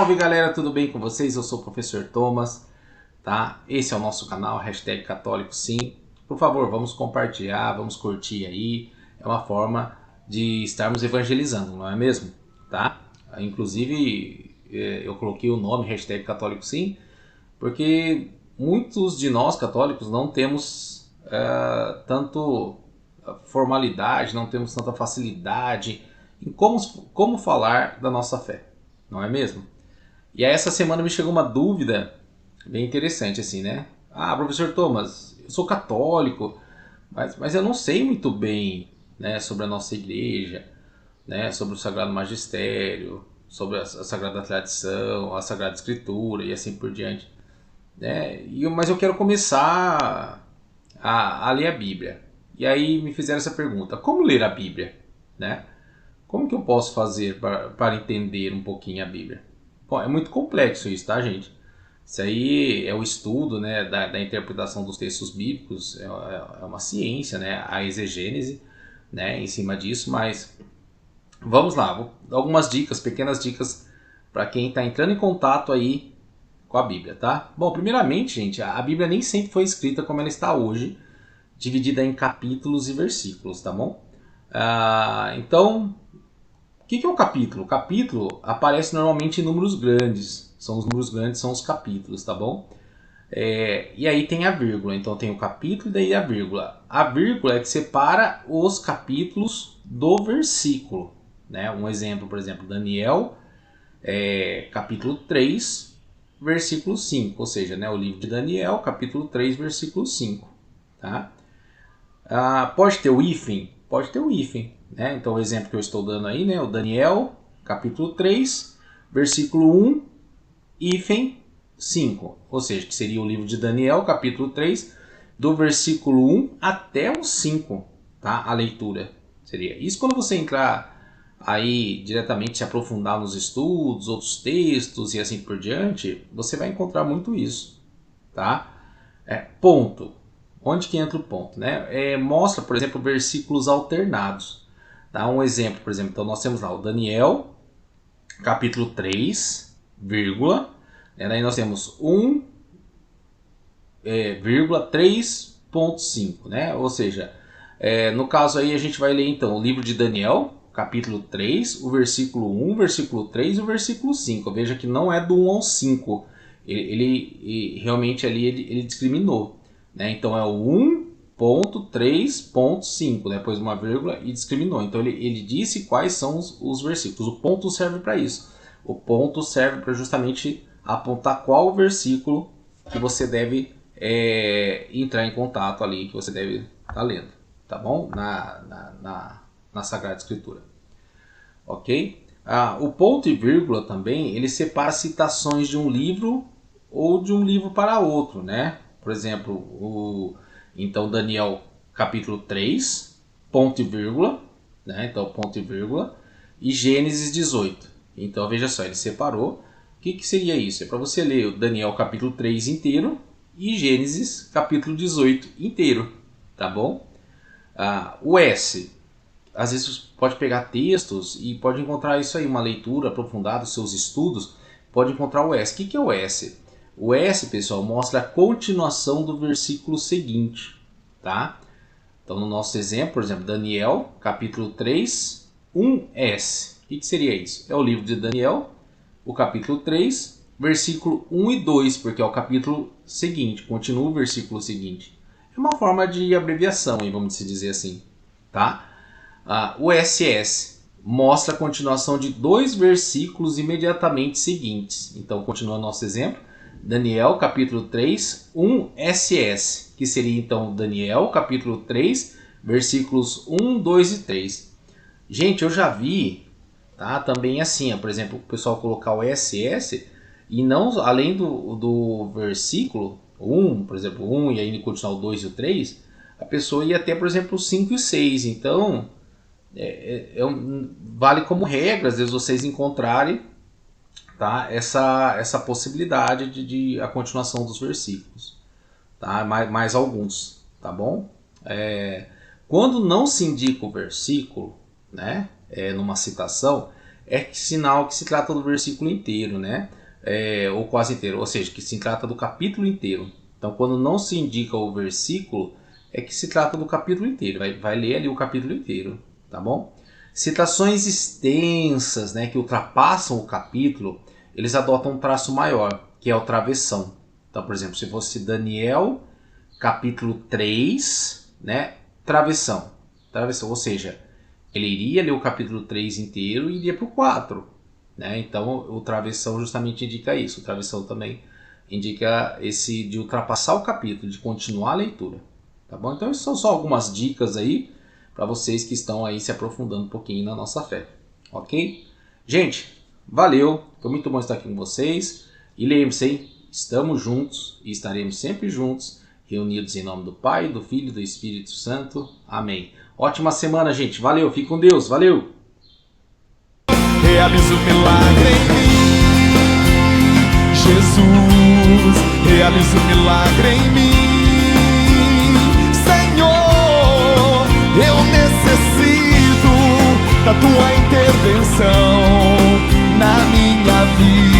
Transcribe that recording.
Salve galera, tudo bem com vocês? Eu sou o professor Thomas, tá? Esse é o nosso canal, hashtag Católico Sim. Por favor, vamos compartilhar, vamos curtir aí. É uma forma de estarmos evangelizando, não é mesmo? Tá? Inclusive, eu coloquei o nome, hashtag Católico Sim, porque muitos de nós católicos não temos tanto formalidade, não temos tanta facilidade em como falar da nossa fé, não é mesmo? E aí essa semana me chegou uma dúvida bem interessante assim, né? Ah, professor Thomas, eu sou católico, mas eu não sei muito bem, né, sobre a nossa igreja, né, sobre o Sagrado Magistério, sobre a Sagrada Tradição, a Sagrada Escritura e assim por diante, né? Mas eu quero começar a ler a Bíblia. E aí me fizeram essa pergunta: como ler a Bíblia, né? Como que eu posso fazer para entender um pouquinho a Bíblia? Bom, é muito complexo isso, tá, gente? Isso aí é o estudo, né, da interpretação dos textos bíblicos, é uma ciência, né, a exegênese, né, em cima disso, mas vamos lá, vou dar algumas dicas, pequenas dicas para quem está entrando em contato aí com a Bíblia, tá? Bom, primeiramente, gente, a Bíblia nem sempre foi escrita como ela está hoje, dividida em capítulos e versículos, tá bom? Então, o que é um capítulo? O capítulo aparece normalmente em números grandes. Os números grandes são os capítulos, tá bom? E aí tem a vírgula. Então tem o capítulo e daí a vírgula. A vírgula é que separa os capítulos do versículo, né? Um exemplo, por exemplo, Daniel, capítulo 3, versículo 5. Ou seja, né, o livro de Daniel, capítulo 3, versículo 5. Tá? Pode ter o hífen? Pode ter o hífen. Né? Então o exemplo que eu estou dando aí, né, o Daniel, capítulo 3, versículo 1, hífen 5. Ou seja, que seria o livro de Daniel, capítulo 3, do versículo 1 até o 5. Tá? A leitura seria isso. Quando você entrar aí diretamente, se aprofundar nos estudos, outros textos e assim por diante, você vai encontrar muito isso. Tá? Ponto. Onde que entra o ponto? Né? Mostra, por exemplo, versículos alternados. Tá? Um exemplo, por exemplo, então nós temos lá o Daniel, capítulo 3, vírgula, né? Daí nós temos 1,3.5, né? Ou seja, no caso aí a gente vai ler então o livro de Daniel, capítulo 3, o versículo 1, o versículo 3 e o versículo 5. Veja que não é do 1 ao 5. Ele realmente ali ele discriminou. Né? Então é o 1.3.5, né? Pôs uma vírgula e discriminou. Então ele disse quais são os versículos. O ponto serve para isso. O ponto serve para justamente apontar qual versículo que você deve entrar em contato ali, que você deve estar lendo, tá bom? Na Sagrada Escritura. Ok? O ponto e vírgula também, ele separa citações de um livro ou de um livro para outro, né? Por exemplo, então Daniel capítulo 3, ponto e vírgula, né? Então ponto e vírgula, e Gênesis 18. Então veja só, ele separou. O que seria isso? É para você ler o Daniel capítulo 3 inteiro e Gênesis capítulo 18 inteiro, tá bom? O S, às vezes pode pegar textos e pode encontrar isso aí, uma leitura aprofundada dos seus estudos, pode encontrar o S. O que é o S? O S, pessoal, mostra a continuação do versículo seguinte, tá? Então, no nosso exemplo, por exemplo, Daniel, capítulo 3, 1S. O que seria isso? É o livro de Daniel, o capítulo 3, versículo 1 e 2, porque é o capítulo seguinte, continua o versículo seguinte. É uma forma de abreviação, vamos dizer assim, tá? O SS mostra a continuação de dois versículos imediatamente seguintes. Então, continua nosso exemplo. Daniel, capítulo 3, 1 SS, que seria então Daniel, capítulo 3, versículos 1, 2 e 3. Gente, eu já vi, tá? Também assim, por exemplo, o pessoal colocar o SS e não, além do versículo 1, por exemplo, 1 e aí continuar o 2 e o 3, a pessoa ia até, por exemplo, o 5 e o 6. Então, vale como regra, às vezes vocês encontrarem, tá, essa possibilidade de a continuação dos versículos, tá? Mais alguns, tá bom? Quando não se indica o versículo, né, numa citação, é sinal que se trata do versículo inteiro, né? Ou quase inteiro, ou seja, que se trata do capítulo inteiro. Então, quando não se indica o versículo, é que se trata do capítulo inteiro. Vai ler ali o capítulo inteiro, tá bom? Citações extensas, né, que ultrapassam o capítulo, eles adotam um traço maior, que é o travessão. Então, por exemplo, se fosse Daniel, capítulo 3, né, travessão, ou seja, ele iria ler o capítulo 3 inteiro e iria para o 4. Né? Então, o travessão justamente indica isso. O travessão também indica esse de ultrapassar o capítulo, de continuar a leitura. Tá bom? Então, essas são só algumas dicas aí para vocês que estão aí se aprofundando um pouquinho na nossa fé. Ok? Gente, valeu. Foi muito bom estar aqui com vocês. E lembre-se, estamos juntos e estaremos sempre juntos, reunidos em nome do Pai, do Filho e do Espírito Santo. Amém. Ótima semana, gente. Valeu. Fique com Deus. Valeu. Realiza o milagre em mim, Jesus, realiza o milagre em mim, Senhor, eu necessito da tua intervenção na minha vida.